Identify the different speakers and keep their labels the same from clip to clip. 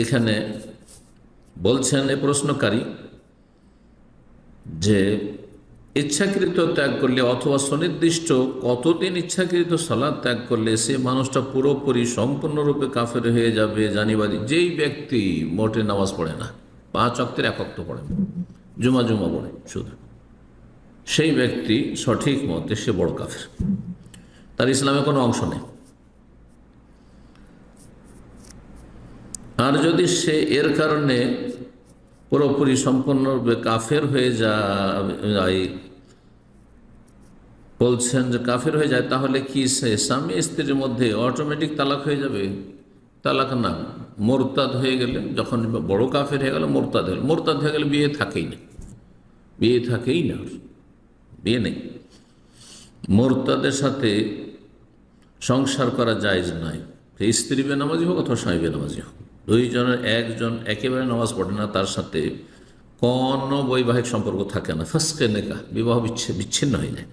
Speaker 1: এখানে বলছেন এ প্রশ্নকারী যে ইচ্ছাকৃত ত্যাগ করলে অথবা সুনির্দিষ্ট কতদিন ইচ্ছাকৃত সালাত ত্যাগ করলে সে মানুষটা পুরোপুরি সম্পূর্ণরূপে কাফের হয়ে যাবে জানিবারি। যেই ব্যক্তি মোটে নামাজ পড়ে না, 5 ওয়াক্তের 1 ওয়াক্ত পড়ে, জুমা পড়ে শুধু, সেই ব্যক্তি সঠিক মতে সে বড় কাফের, তার ইসলামে কোনো অংশ নেই। আর যদি সে এর কারণে পুরোপুরি সম্পূর্ণরূপে কাফের হয়ে যায়, বলছেন যে কাফের হয়ে যায়, তাহলে কি সে স্বামী স্ত্রীর মধ্যে অটোমেটিক তালাক হয়ে যাবে? তালাক না, মোরতাদ হয়ে গেলে, যখন বড় কাফের হয়ে গেল, মোরতাদ হয়ে গেলে বিয়ে থাকেই না, বিয়ে নেই। মোরতাদের সাথে সংসার করা জায়েজ নয়, স্ত্রী বেনামাজি হোক অথবা স্বামী বেনামাজি হোক, দুইজনের একজন একেবারে নামাজ পড়ে না, তার সাথে কোনো বৈবাহিক সম্পর্ক থাকে না, ফাসকে নেকাহ, বিবাহ বিচ্ছিন্ন হয়ে যায়।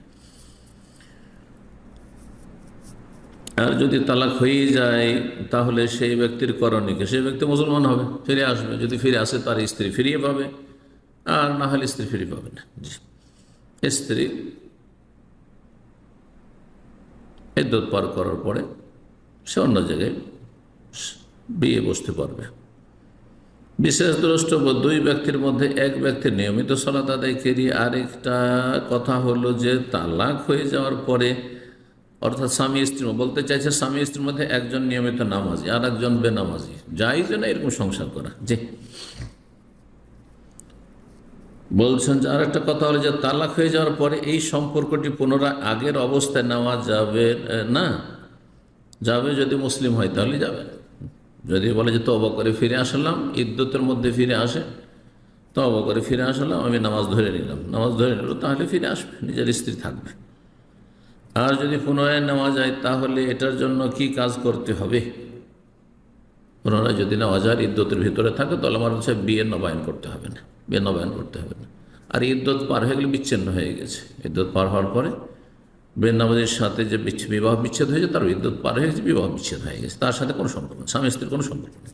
Speaker 1: আর যদি তালাক হয়ে যায় তাহলে সেই ব্যক্তির করণীয়, সেই ব্যক্তি মুসলমান হবে, ফিরে আসবে, যদি ফিরে আসে তার স্ত্রী ফিরিয়ে পাবে, আর না হলে স্ত্রী ফিরিয়ে পাবে না। স্ত্রী ইদ্দত পার করার পরে সে অন্য জায়গায় বিয়ে বসতে পারবে। বিশেষ দ্রষ্টব্য, 2 ব্যক্তির মধ্যে এক ব্যক্তির নিয়মিত সালাত আদায়কারী, আরেকটা কথা হলো যে তালাক হয়ে যাওয়ার পরে, অর্থাৎ স্বামী স্ত্রী, বলতে চাইছে স্বামী স্ত্রীর মধ্যে একজন নিয়মিত নামাজি আর একজন বেনামাজি, জায়েজ না এরকম সংসার করা? জি। বলছেন যে আরেকটা কথা হলো যে তালাক হয়ে যাওয়ার পরে এই সম্পর্কটি পুনরায় আগের অবস্থায় নেওয়া যাবে না। যাবে যদি মুসলিম হয় তাহলে যাবে, যদি বলে যে তওবা করে ফিরে আসলাম, ইদ্দতের মধ্যে ফিরে আসে, তওবা করে ফিরে আসলাম, আমি নামাজ ধরে নিলাম, তাহলে ফিরে আসবে, নিজের স্ত্রী থাকবে। আর যদি পুনরায় নেওয়া যায় তাহলে এটার জন্য কি কাজ করতে হবে? পুনরায় যদি নেওয়া যায় ইদ্দতের ভিতরে থাকে তাহলে আমার হচ্ছে বিয়ে নবায়ন করতে হবে না, আর ইদ্দত পার হয়ে গেলে বিচ্ছিন্ন হয়ে গেছে, ইদ্দত পার হওয়ার পরে বেনামাজির সাথে যে বিবাহ বিচ্ছেদ হয়েছে, তার ইদ্দত পার হয়ে গেছে, বিবাহ বিচ্ছেদ হয়ে গেছে, তার সাথে কোনো সম্পর্ক নেই, স্বামী স্ত্রীর কোনো সম্পর্ক নেই।